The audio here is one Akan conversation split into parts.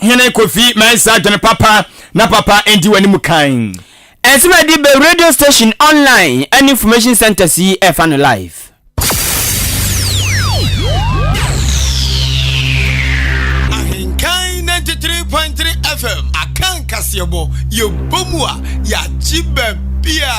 hene Kofi Mensa John Papa na papa endi wani mukan. Ensima di be radio station online and information center see FM live. Ahenkan 93.3 FM Akan Kasiebo Yobomua ya Jibe Bia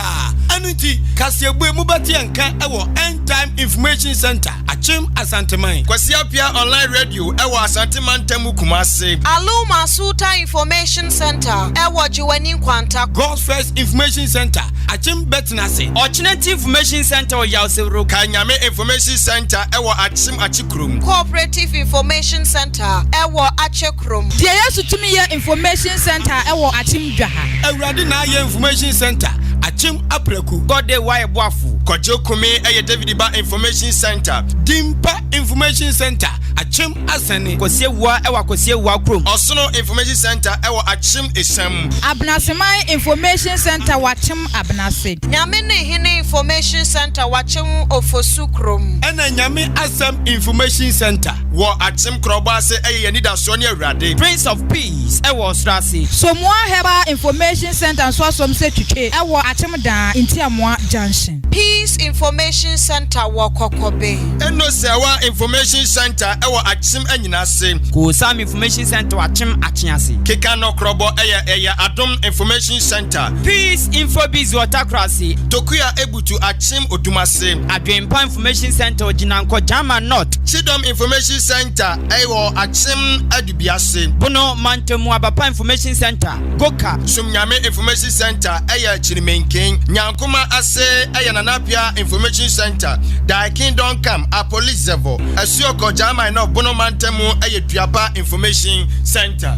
Anuti Kasiebo Mubati Anka Ewo End Time Information Center Achim Asanteman Kwasiapia Online Radio Ewo Asanteman Temu Kumase Aluma Suta Information Center Ewo Juwani Kwanta God's First Information Center Achim Betnase Alternative Information Center Yawsero Kanyame Information Center Ewo Achim Achikrum Cooperative Information Center Ewo Achekrum Dia Sutumiya Information Center Ewo Achim Dwaha Ewradi na ye Information Center Achim Apreku Gode Waye Boafu Kojo Kumi Eye David Ba Information Center Dimpa Information Center Achim Asani Kosiewa Ewa Kosiewa Krum Osono Information Center Ewa Achim Esem Abnasemai Information Center Wachim Abnase Nyamene Hine Information Center Wachim Ofosukrum Ena Nyame Asem Information Center Wo Achim Krobase Eye Nida Sonia Rade Prince of Peace Ewa Strasi Somwa Heba Information Center so some say tuche Ewa Achim Dan Intiamwa Junction Peace Information Center Wakokobe Eno Sewa Information Center Ewa Achim Enyinase Kusam Information Center Wachim Achiasi Keka no Krobo Eye Adom Information Center Peace Infobiz Watakrasi Tokuya Ebutu Achim Odumase Adwempa Information Center Ojinanko Jama North Chidom Information Center Ewo Achim Adubiase Bono Mantemu Abapa Information Center Goka Sumnyame Information Center Eye Chirimenken Nyankuma Ase Eye Nanapia Information Center Daikin Don Kam a Police Zevo Asioko Jama no Bono Mantemu Eye Tuapa Information Center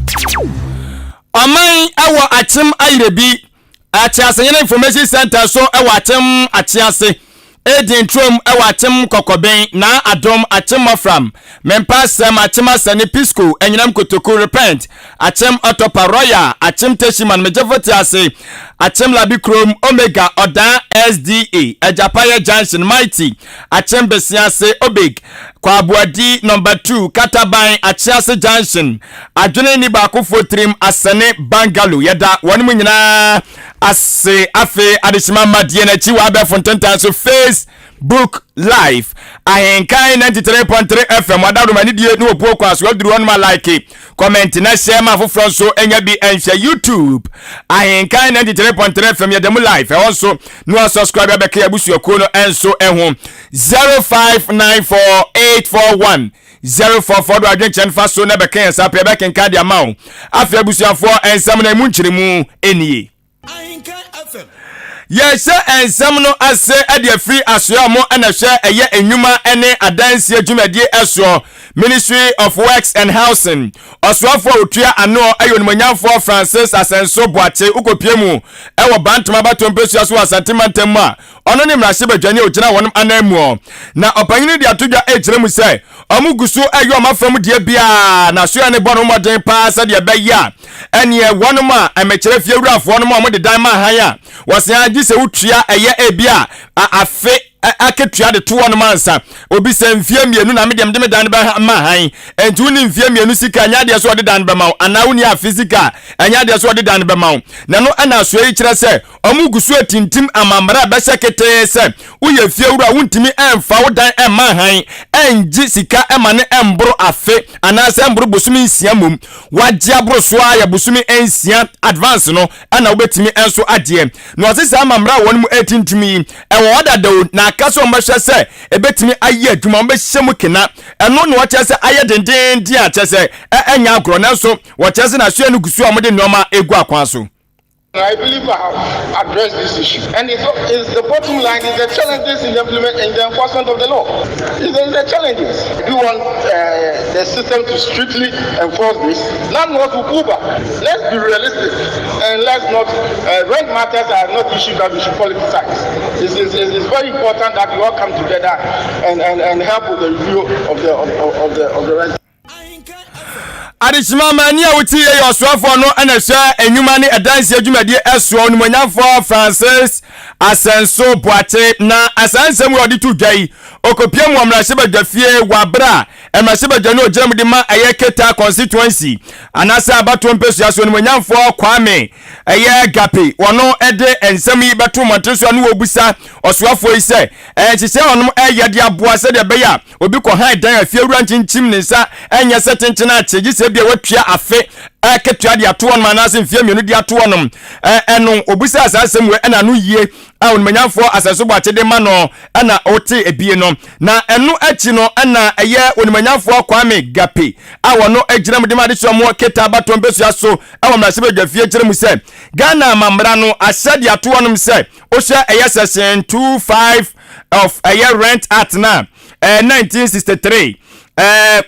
Amai ewa Achim Airebi Achiase yene Information Center so ewa Achim Achiase Edin Trom ewa Achim Kokoben na Adom Achim Mafram Mempa Sem Achim Asani Pisco Enyinam Kotoku Repent Achim Otoparoya Achim Teshiman Mejevoti Ase Achim Labi Chrome Omega Oda SDA Ejapaya Junction Mighty Achim Besiase Obig Kwa Buadi number 2 Kataban Achiase Junction Adwene ni bakufo trim Asane Bangalore yeda wanimu nyina ase afe adishima madie na chiwa abe fontentan so Facebook live Ahenkan 93.3 FM wadadu manidie ni opuo kwa so aduru wonu ma like comment na share ma foforo so enya bi enhwe YouTube Ahenkan 93.3 FM yedemu live also no subscribe abeke abusuako no enso enho 05948441 044 do adwenchen fa so na beke ensa pe beke nka dia ma o afi abusuafo ensam na mu nkyiremu enie Ahenkan FM Yes, and some no as say at the free as you are more and a share a year in Yuma and a dance here, Jumadi Esro, Ministry of Works and Housing. Oswafo Utria and no Ayon Manyan for Francis as and so Boate Uko Piemu, our Bantama Tompesus was a Timantema, Ononim Rashiba Jani Ujana one anemo. Now, opinion the Atuja age, let me say, Omugusu Ayoma from dear Bia, Nasuane Bonoma Day Pass at the Baya, and ye one more, I met a few rough one more with the diamond higher. Was the This utria eye ebia afe aketua de to one mansa obi se mfie mienu na medium de dan ba ma han entu ni mfie mienu sika anya de so de dan ba ma ana uni a physical anya de so de dan ba ma na no ana so yi kire se omugusu atintim amamra ba sekete se uye fie wura wuntimi emfa wo dan ma han enji sika ema ne embro afe ana se embro bosumi nsia mum waje abro so aya bosumi ensia advance no ana obetimi enso ade no asese amamra won mu atintimi e wo da na kaso mbahwe se ebetimi aye adwuma mbehye mu kena eno no wache se aye denden dia che se enya agro na so wache se na so enu gusu amode nneoma egu akwan so. I believe I have addressed this issue. And it's the bottom line is the challenges in the enforcement of the law. It's the challenges. If you want the system to strictly enforce this, landlords will pull back. Let's be realistic and let's not, rent matters are not issues that we should politicize. It's very important that we all come together and help with the review of the rent. Adishima mania uti ye oswafo no anahwa enwuma ne edanse adwumadie eso onumanyafo Francis Asenso Boate na asansem odi tudwai okopia mu amrase badwafie wabra amrase badwane ogyram de ma ayeketa constituency anasa abato mpesu aso nimonyamfo kwame gape wono ede ensem yi beto monteso anu obusa osoafo yi se chise onum yede aboa se de beya obi ko han dan afie wura nkinchim ne nsa enya setenchena achegi se bia watua afe ketua de ato onum anase mfie mienu de ato onum eno obusa asasem we na no yie onimanyamfo asaso bo achede ma no na ote ebie no na eno achi no na onimanyamfo kwame gape awono agyinam de ma de so mo keta abato mpesu aso awomrase badwafie kyerem se Ghana mamra no asade ato onum se o hye section 25 of rent act na 1963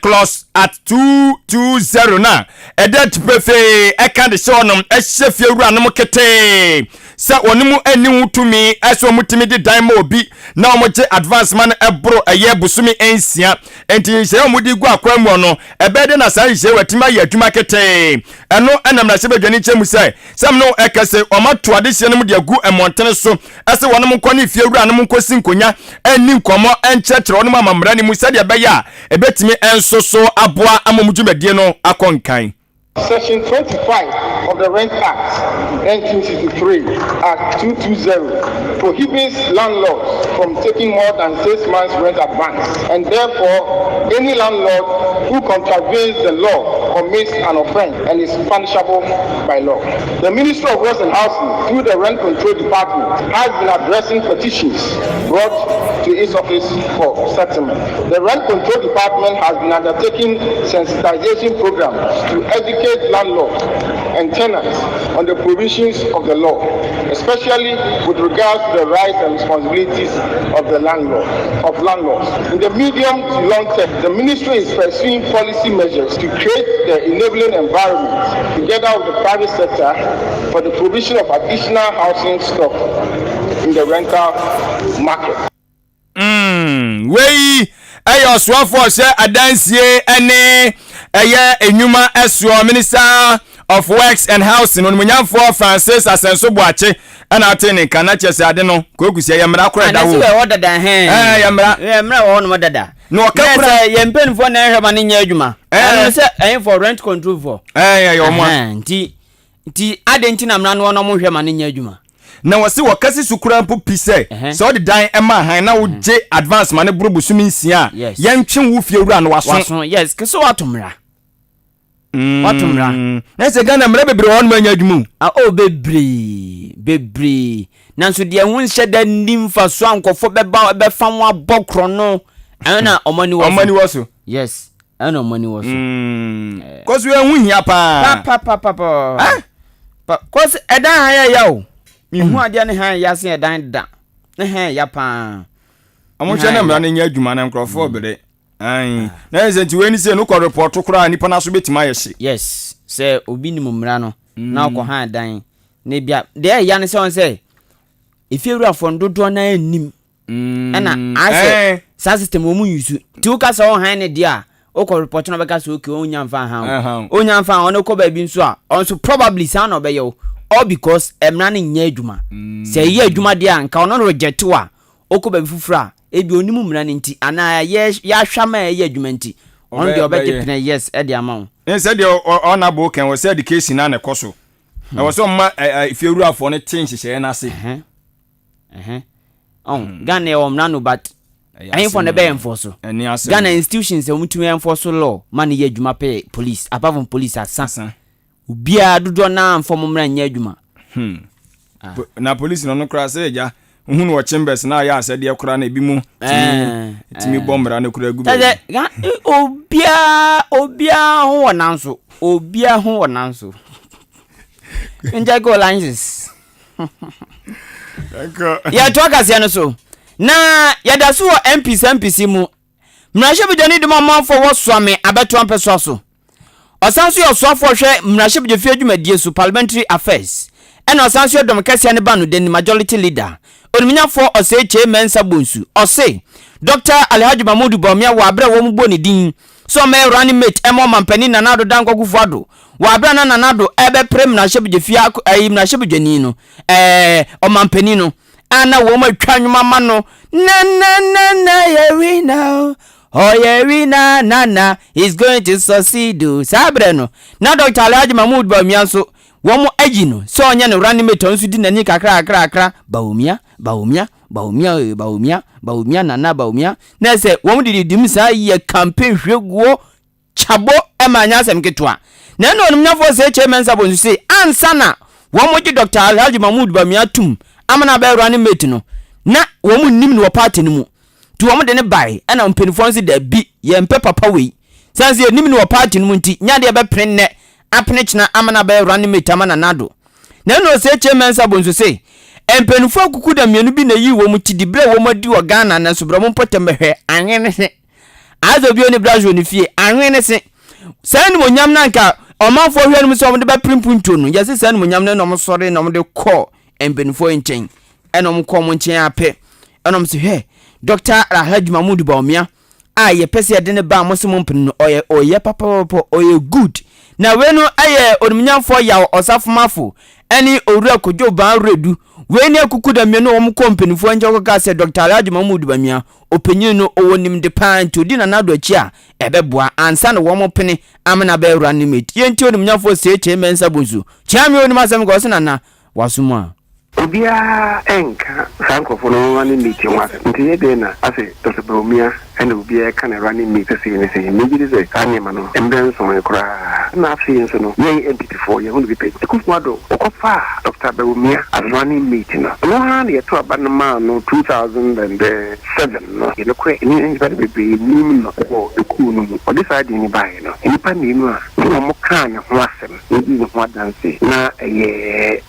clause at 220 na edet prefe eka de shonum ehye fiewura no kete sa onum ani wutumi eso mutimi de dan ma obi na omoje advance man ebro busumi ensia enti hye omudi gu akwamu no ebede na sa hye watima ya adwuma kete eno enam na se badwani chemu sai sam no ekase omato ade hye no mu de agu emontene so ese wonum nkoni fiewura no nkosi nkonya ani nkomo enchekere onum amamra ni mu se de beya ebetimi enso so aboa amomudwumadie no akonkan. Section 25 of the Rent Act 1963, Act 220, prohibits landlords from taking more than 6 months rent advance, and therefore any landlord who contravenes the law commits an offense and is punishable by law. The Ministry of Works and Housing, through the Rent Control Department, has been addressing petitions brought to its office for settlement. The Rent Control Department has been undertaking sensitization programs to educate landlords and tenants on the provisions of the law, especially with regards to the rights and responsibilities of the landlords. In the medium to long term, the ministry is pursuing policy measures to create the enabling environment together with the private sector for the provision of additional housing stock in the rental market. Ayo swafo se adansie ene enyuma eswo Minister of Works and Housing onmunyamfo Francis Asenso Boache ana atene kana chese ade no kokusia yemra kora dawo ana se wodada yemra wonmo dada no okakura yempenfo na ehwema ne nya adwuma ana se ayin for rent control for nti ade nti na mra no no mo hwema ne nya adwuma na wasi wakasi sukura mpo pise so the dan ema han na wo je advance man burubu sumi nsia yentwe wo fiewura no waso yes keso watomra na se Ghana mra bebre won manya adwumu bebre nanso de hu nhyɛ da nimfa so ankofo beba befa wo abokro no ana omani waso yes ana omani waso cause we hu hia pa cause edan haya yawo mihu ade ne han yase edan da ne han ya pa amoche na mra ne nya adwuma na nkrofo bere ai na enzenti we ni se no ko report kura nipa na so betima yehye yes se obi ni mumra no na ko han dan ne bia de ya ne se on se ifiewura fondodo na anim na ase sa system o mu yusu ti o ka se on han ne dia o ko report no be ka se o ke onya mfa han onya mfa on ko ba bi nso a on so probably sa na obeyo all because emra ne nya adwuma se ye adwuma de anka ono reject wa okoba bifufura ebi onimu mra ne nti ana ya hwama ye adwuma nti on de obeje pene yes e de amount en se de ona bo kan we se education na ne koso na we so ma ifeuru afo ne tin hihye na ase on Ghana e omra no but ayin for ne be enforce Ghana institutions e omutumi enforce law man ye adwuma pe police apart from police assassin ubia dodo na mfom mra nya adwuma na police no kra se ja hunu wo chambers na ya asede kra na ebi mu timi bombra na kra gubu obia ho wonanso nja go lances ya toka sia so na ya da so MPC mu mrahye bidani de mamfo wo soame abeto ampeso so osanso yo so afo hwe mrahye bidefie adwumadie so parliamentary affairs ena osanso dom kasia ne ba no den majority leader oniminyafo oseche mensa bonsu ose Dr. Alhaji Mamudu Bomia wa abra wo mbo ne din so me running mate emo mampani na nado danko gufuado wa abra na nado ebe prem na hye bidefie ayi na hye bidwani no o mampani no ana wo ma twa nwuma ma no na yeri now oh yeri na is going to succeed sabre no na Dr. Alhaji Mahmood Bawumia so wo mo agi no so onye no running mate onso di nani kakra Bawumia nana Bawumia na se wo mo di dim sa ye campaign hweguo chabo emanya asem ketwa na no nyafo se chairman sabo se ansana wo mo gi Dr. Alhaji Mahmood Bawumia tum amana ba running mate no na wo mo nim no party no mu tu wo mo de ne bai ana mpenifo nse da bi ye mpe papa we sanse ye nim no party no mu nti nya de be prenne apne china amana ba running mate amana nado na no se chairman sabo nso se empenifo kuku da mienu bi na yi wo mu tidibre wo mo di wo Ghana na sobra mo potemehwe anwene se azo bi oni brazo ni fie anwene se san mo nyam na nka omanfo hwe no so mo de ba primpunto no yase san mo nyam na no mo sore no mo de call empenifo nchen eno mo ko mo nchen ape eno mo se hwe Dr. Alhaji Mahmood Bawumia ye pese de ne ba mo se mo mpin no oye papa oye good na we no aye onumnyamfo ya osafomafo eni owura kojo ban redu we ne akuku da me no wo mo kompanifo nje ka se Dr. Alhaji Mahmood Bawumia openyin no owonim de pan to di na nado achi a ebeboa ansa na wo mo pene amena ba ewura nimate yenti onumnyamfo se che mensa bonsu chiame onim asem go se na wasuma Ubia enka sanko no running meeting was ntiye de na ase Dr. Bawumia and ubia kan running meeting say maybe say kan ma no emben so ekura na afi so no ye entity for ye hunu bi pe ekufuado okofa Dr. Bawumia at running meeting no han ye to aban ma no 2007 no ye no kwe ni ba be ni no ko eku no o decide ni ba ye no ni pa ni no a mo kan ho asem ni ho dance na ye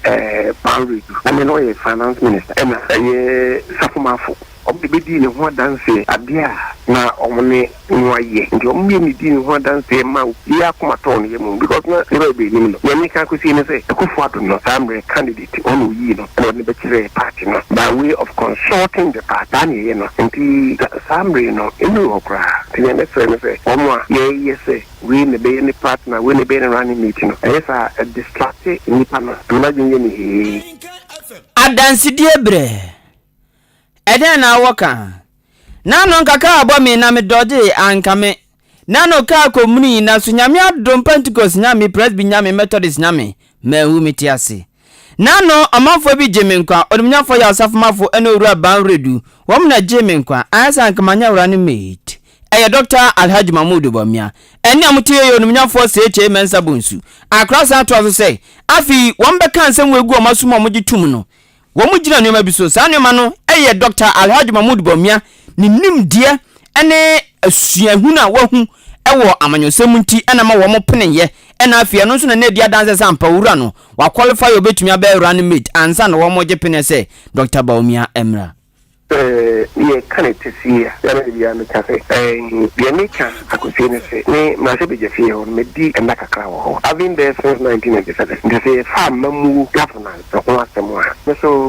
boundary I know a finance minister and a Safumafo. Obedi ne ho danse abia na omne nwaye nti omye ni di ne ho danse ma ya komato ne yemu because na e be ni no yemi ka kusi ne say Akufo-Addo no samre candidate on yi no ne be kire party no by way of consulting the party ne no nti samre no enu okra ti ne say omo ye say we ne be any partner we ne be running meeting no esa a distracted ni pana imagine ni adansi die bre eden na woka nano nkaka abo me na me dode ankame nano ka komuni na so nyame adom Pentecost nyame presby nyame Methodist nyame mahu metiase nano amafo bi jemenkwa odumnyafo ya asafomafo ene owura ban redu wom na jemenkwa asa nkamanya wura ne mate eye Dr. Alhaji Mahmood Bawumia ene amutie ye odumnyafo se eche mensa bonsu akrasa to aso say afi wom be kan sem wegu omasuma mo gitum no womu jina nyoma biso sa nyoma no eye Dr. Alhaji Mahmood Bawumia ni nimdie ene asuahuna wahu ewo amanyosem nti ena ma wo mo peneye ena afia no so na na dia danse sampa wura no wa qualify obetumi aba running mate ansa na wo mo je pene se Dr. Bawumia emra ye kanete sia ya na bia me ka se bia me ka akosi ne se ni ma se beje fie ho me di enda kakra ho I've been there since 1997 they say fa mamu governance so asemo so